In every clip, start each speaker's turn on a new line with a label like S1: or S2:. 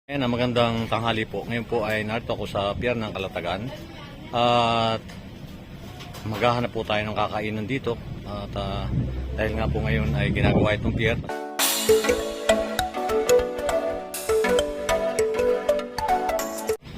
S1: Ayan, magandang tanghali po. Ngayon po ay narito ako sa pier ng Kalatagan. At maghahanap po tayo ng kakainan dito. At dahil nga po ngayon ay ginagawa itong pier.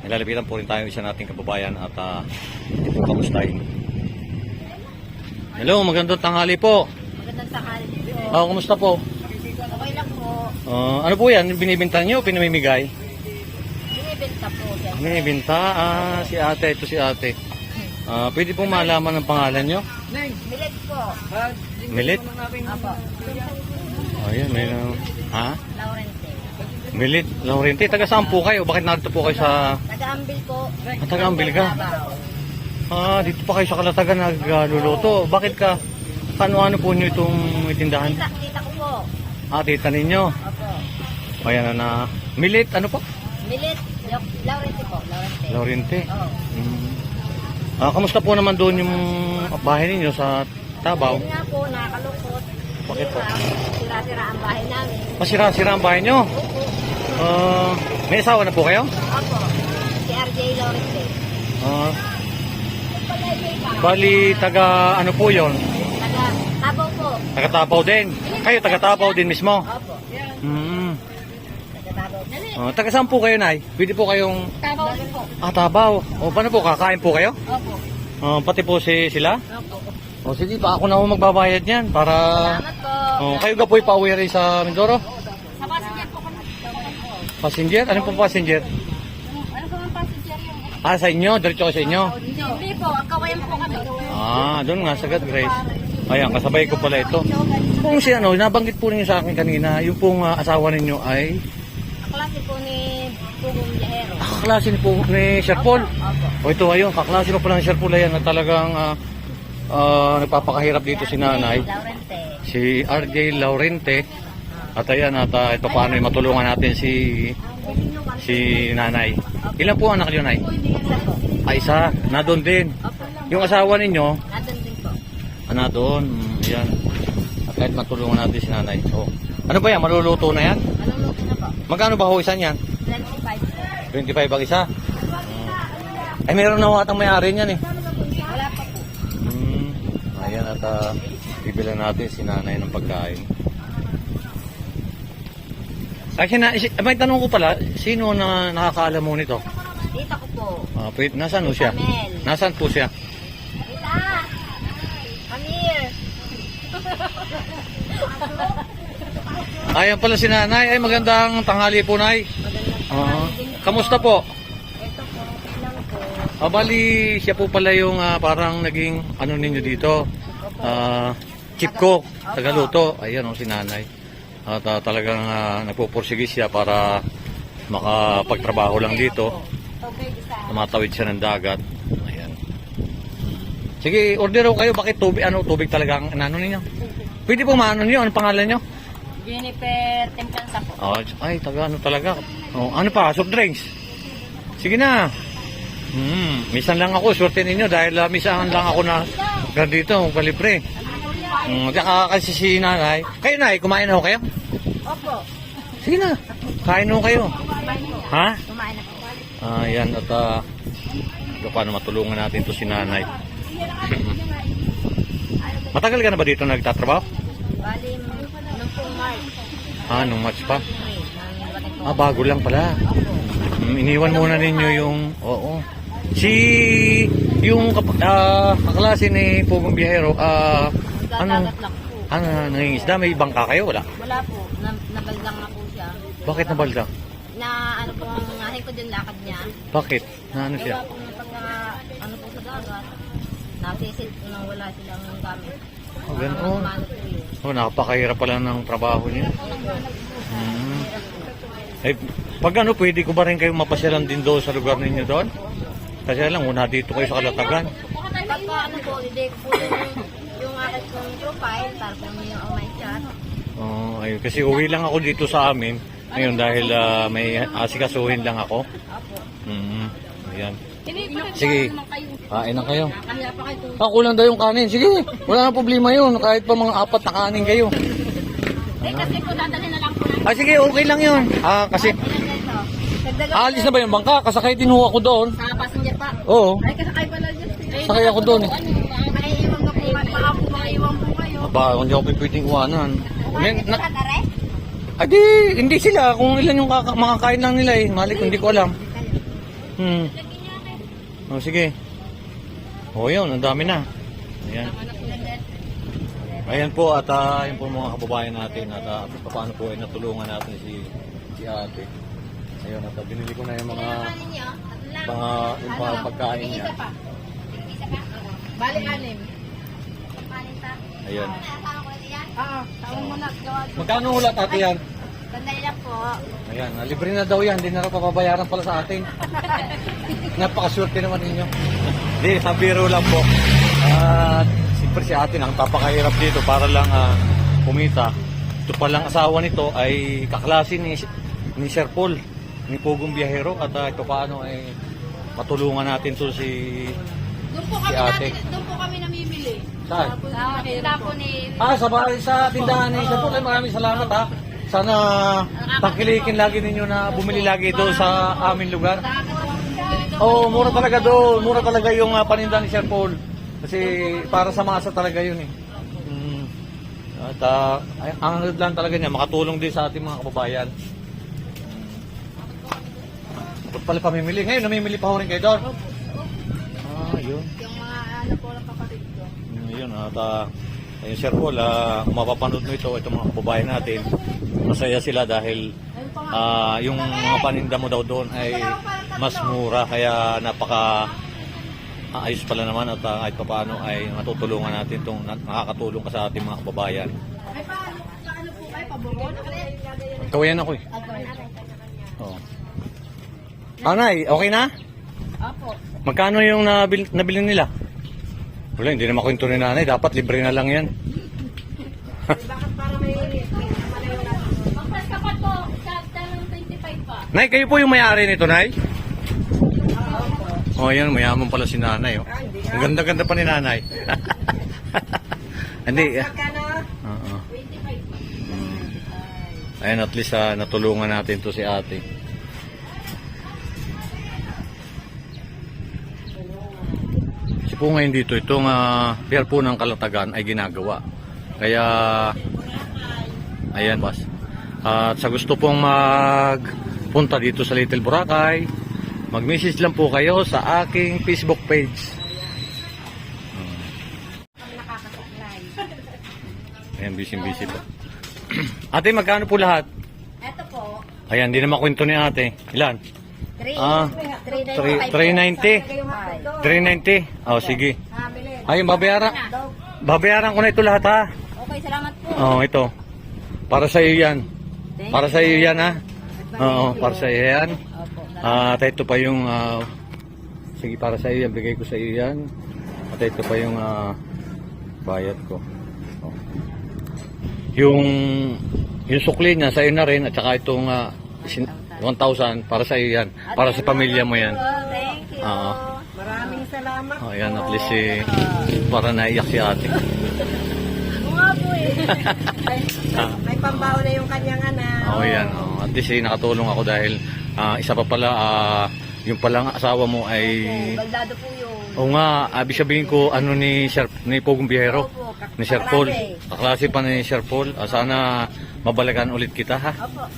S1: Nilalapitan po rin tayo isa nating kababayan at hindi po kamustahin. Hello, magandang tanghali po.
S2: Magandang tanghali po.
S1: Kumusta po?
S2: Okay lang po.
S1: Ano po yan? Binibinta niyo o pinamimigay?
S2: Binibenta po. Siyempre.
S1: Binibinta? Si ate. Ito si ate. Pwede pong malaman ang pangalan nyo?
S2: Milet po.
S1: Milit?
S2: Apo.
S1: Ayan, may ha?
S2: Laurente.
S1: Milit, Laurente. Taga saan po kayo? Bakit narito po kayo sa...
S2: Taga-ambil po.
S1: Taga-ambil ka?
S2: Davao.
S1: Dito pa kayo sa Kalatagan nagluluto. Bakit ka? Ano po nyo itong tindahan?
S2: Kita ko po.
S1: Tita ninyo.
S2: Opo.
S1: Ayan na. Milit, ano po?
S2: Milet. Laurente po. Laurente.
S1: Laurente.
S2: Oo.
S1: Kamusta po naman doon yung bahay ninyo sa Tabaw?
S2: Yun nga po, nakakalungkot.
S1: Bakit po?
S2: Sira-sira ang bahay namin.
S1: Masira-sira ang bahay nyo?
S2: Opo.
S1: May asawa na po kayo?
S2: Opo. Si RJ Laurente.
S1: Bali, taga ano po yon?
S2: Taga-Tabaw po.
S1: Taga Tabaw din. Kayo taga Tabaw din mismo?
S2: Opo.
S1: Taga-Tabaw. Taga saan po kayo, Nay? Pwede po kayong...
S2: Tabaw po.
S1: Tabaw. Paano po? Kakain po kayo?
S2: Opo.
S1: Pati po sila?
S2: Opo.
S1: Sige pa, ako na ho magbabayad niyan para...
S2: Salamat po.
S1: Kayo ka po ipauwi rin sa Mindoro?
S2: Sa passenger po kami.
S1: Passenger? Ano po passenger?
S2: Ano po ang passenger yung...
S1: Sa inyo? Diretso ko sa inyo?
S2: Hindi po, ang kawayan po kami.
S1: Doon nga, sagad Grace. Ayan, kasabay ko pala ito. Kung si nabanggit po ninyo sa akin kanina, yung pong asawa ninyo ay...
S2: Kaklase po ni Pugong Biyahero.
S1: Kaklase ni, ni Sir Paul.
S2: Opo.
S1: Ito ayun, kaklase ko pala ni Sir Paul ayan na talagang nagpapakahirap dito si nanay.
S2: Laurente.
S1: Si RJ Laurente. At ayan, ito paano matulungan natin si nanay. Ilan po anak niyo, Nay?
S2: Isa po.
S1: Isa. Na doon din.
S2: Opo.
S1: Yung asawa ninyo,
S2: Nandun din po.
S1: doon. Ayan. At kahit matulungan natin si nanay. Ano ba yan? Maluluto na yan?
S2: Maluluto na po.
S1: Magkano ba ho isan yan?
S2: 25 po.
S1: 25 ang isa? Ay, meron na watang may-ari niyan eh.
S2: Wala pa po.
S1: Ayan at bibilan natin si nanay ng pagkain. May tanong ko pala, sino na nakakaalam mo nito?
S2: Tita ko po.
S1: Nasaan po siya?
S2: Mel.
S1: Nasaan po siya?
S2: Tita! Come here.
S1: Ayan pala si nanay. Ay, magandang tanghali po, Nay. Kamusta po?
S2: Ito po. Lang po.
S1: Bali, siya po pala yung parang naging ano ninyo dito. Chief cook, tagaluto. Ayan si nanay. At talagang nagpupursige siya para makapagtrabaho lang dito.
S2: Tubig isa.
S1: Tumatawid siya ng dagat. Ayan. Sige, order kayo. Bakit tubig? Tubig talaga ang ano ninyo? Pwede po maano niyo? Anong pangalan niyo?
S2: Jennifer Tempensa po.
S1: Ay, taga ano talaga. Ano pa? Soft drinks? Sige na. Misan lang ako. Swerte ninyo dahil misan lang ako na dito. Kalibre. Kasi si nanay. Kayo, Nay, kumain na ho kayo?
S2: Opo.
S1: Sige na. Kain ho kayo. Ha?
S2: Kumain na po.
S1: Ayan. At paano matulungan natin to si nanay. Matagal ka na ba dito nagtatrabaho?
S2: Bali, nung pong March.
S1: Nung March pa?
S2: Nang
S1: Bago lang pala. Iniwan muna ninyo yung... Oo. Yung kaklase ni Pugong Biyahero,
S2: Dagat lang po.
S1: nangingisda? May bangka kayo? Wala?
S2: Wala po. Nabaldang na po siya.
S1: Bakit nabalda?
S2: Na ano po ang ngahin ko din lakad niya.
S1: Bakit? Na ano siya?
S2: Gawa po ng pagka ano po sa dagat. Nasisid po nang wala silang gamit.
S1: Ganoon.
S2: Mano po yun.
S1: Napakahirap pala ng trabaho niya. Pag pwede ko ba rin kayo mapasyalan din doon sa lugar ninyo doon? Kasi alam, muna dito kayo sa Kalatagan.
S2: Pagka ano po, hindi ko po yung akin kong profile, tapos yung online chat.
S1: Ayun, kasi uwi lang ako dito sa amin. Ngayon dahil may asikasuhin lang ako.
S2: Apo.
S1: Ayan. Sige, kain na kayo.
S2: Kaya pa kayo.
S1: Kulang daw yung kanin. Sige, wala na problema yun. Kahit pa mga 4 na kanin kayo.
S2: Kasi po dadalhin na lang po namin.
S1: Sige, okay lang yun. Kasi
S2: Ilan ito?
S1: Aalis na ba yung bangka? Kasakay din ho ako doon.
S2: Sa passenger pa.
S1: Oo.
S2: Ay, kasakay pala dyan.
S1: Sakay ako doon eh.
S2: May iwan ka po. Baka po maiwan po kayo.
S1: Aba, hindi ako pwedeng iwanan.
S2: Kumain ka sa tare?
S1: Adi, hindi sila. Kung ilan yung makakain lang nila eh. Mali ko, hindi ko alam. Oh, sige. Oh, yun. Ang dami na. Ayan. Ayan po at yun po mga kababayan natin at paano po ay natulungan natin si ate. Ayun at binili ko na yung mga yung mga pagkain niya.
S2: Balik anim.
S1: Ayan.
S2: Oo, tawag mo na.
S1: Magkano ulat ate yan?
S2: Sandali lang po.
S1: Ayan, libre na daw yan. Hindi na raw papabayaran pala sa atin. Napakaswerte naman ninyo. Hindi, sa biro lang po. At siyempre si ate ang papakahirap dito para lang kumita. Ito palang asawa nito ay kaklase ni Sir Paul, ni Pugong Biyahero. At ito paano ay matulungan natin to si ate.
S2: Doon po kami namimili.
S1: Saan?
S2: Sa tinda po ni...
S1: Sa bahay sa tindahan ni Sir Paul. Ay, maraming salamat ha. Sana tangkilikin lagi ninyo na bumili lagi doon sa aming lugar. Oo, mura talaga doon. Mura talaga yung paninda ni Sir Paul. Kasi para sa masa talaga yun eh. At ang lang talaga niya, makatulong din sa ating mga kababayan. Ba't pala pamimili? Ngayon, namimili pa ho rin kayo doon? Yun.
S2: Yung mga ano po lang kapatid ko.
S1: Yun, at ayun, Sir Paul, kung mapapanood mo ito, itong mga kababayan natin, masaya sila dahil yung mga paninda mo daw doon ay mas mura, kaya napaka ayos pala naman at kahit paano ay matutulungan natin itong nakakatulong ka sa ating mga kababayan.
S2: Ay, paano po kayo? Paburon?
S1: Kawayan ako eh. Oo. Anay, okay na?
S2: Apo.
S1: Magkano yung nabili nila? Wala, hindi na makwento ni nanay. Dapat libre na lang yan.
S2: Bakit para may malayo natin? Magpas ka pa po. Sa 25 pa.
S1: Nay, kayo po yung may-ari nito, Nay? Oh, yan, mayaman pala si nanay. Oh. Ang ganda-ganda pa ni nanay. Hindi. Oo.
S2: 25 pa.
S1: Ayun, at least natulungan natin to si ate. Kasi po ngayon dito, itong pier po ng Kalatagan ay ginagawa. Kaya, ayan, boss. At sa gusto pong magpunta dito sa Little Boracay, mag-message lang po kayo sa aking Facebook page. Ayan, busy-busy po. Ate, magkano po lahat?
S2: Ito po.
S1: Ayan, di na makwento ni ate. Ilan? 390. 390? Oh, sige. Ayun, babayaran ko na ito lahat ha.
S2: Okay, salamat po.
S1: Oh, ito. Para sa iyo yan. Para sa iyo yan ha. Oo, para sa iyo yan. At ito pa yung sige, para sa iyo yan, bigay ko sa iyo yan. At ito pa yung bayad ko. Oh. Yung sukli niya sa iyo na rin, at saka itong 1,000 para sa iyo yan. Para sa pamilya mo yan.
S2: Thank you.
S1: Oo.
S2: Maraming salamat.
S1: Oh, yan, at least para naiyak si ate.
S2: Oo nga po eh. May pambaon na yung kanyang anak.
S1: Oh, yan. Oh. At least nakatulong ako dahil isa pa pala, yung palang asawa mo ay...
S2: Baldado po yun.
S1: Oo nga, ibig sabihin ko, ni Pugong Biyahero,
S2: Opo,
S1: ni Sir Paul.
S2: kaklase.
S1: Kaklase pa ni Sir Paul. Sana mabalagan ulit kita, ha?
S2: Opo.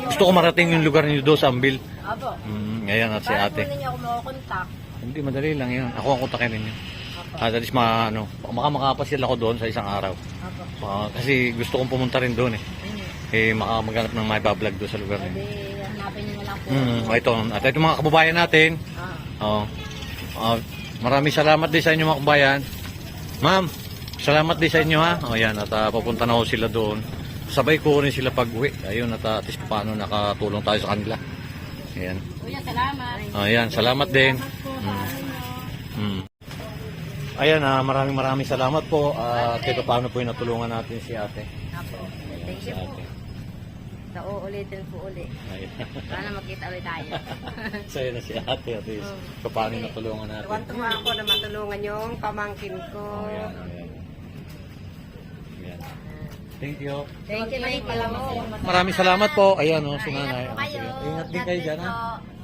S1: Gusto ko marating yung lugar niyo doon sa Ambil.
S2: Opo.
S1: Ngayon at si
S2: Para
S1: ate.
S2: po ninyo ako makakontak.
S1: Hindi, madali lang yun. Ako ang kontakin ninyo. At least makamapasyal ako doon sa isang araw.
S2: Opo.
S1: Kasi gusto kong pumunta rin doon eh. Maganap ng may bablog doon sa lugar niyo.
S2: Hindi, hanapin niyo na lang po.
S1: Ito. At ito mga kababayan natin. Maraming salamat din sa inyo mga kababayan. Ma'am, salamat din sa inyo ha. Yan, at papunta na ako sila doon. Sabay ko rin sila pag-uwi. Ayun, at least paano nakatulong tayo sa kanila. Ayan.
S2: Kuya, salamat.
S1: Ayan, salamat din. Ayan, maraming salamat po. At ito paano po yung natulungan natin si ate.
S2: Opo. Thank you po. Sa uulitin po ulit.
S1: Ayan.
S2: Sana magkita ulit tayo.
S1: Sa'yo na si ate. At least paano yung natulungan natin.
S3: Tuwan-tuwa ako na matulungan yung pamangkin ko.
S1: Ayan. Ayan. Thank you.
S2: Thank you.
S1: Maraming salamat po. Ayan, oh, si nanay.
S2: po
S1: Ah, sige.
S2: kayo.
S1: Ingat din kayo dyan, ha?
S2: Po.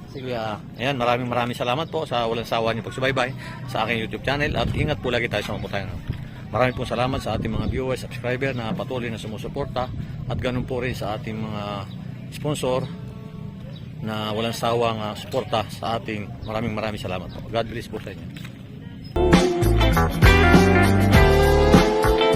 S1: Sige, ayan, maraming salamat po sa walang sawa niyo pagsubaybay sa aking YouTube channel at ingat po lagi tayo sa mga putayan. Maraming po salamat sa ating mga viewers, subscriber na patuloy na sumusuporta at ganun po rin sa ating mga sponsor na walang sawang suporta sa ating maraming salamat po. God bless po sa inyo.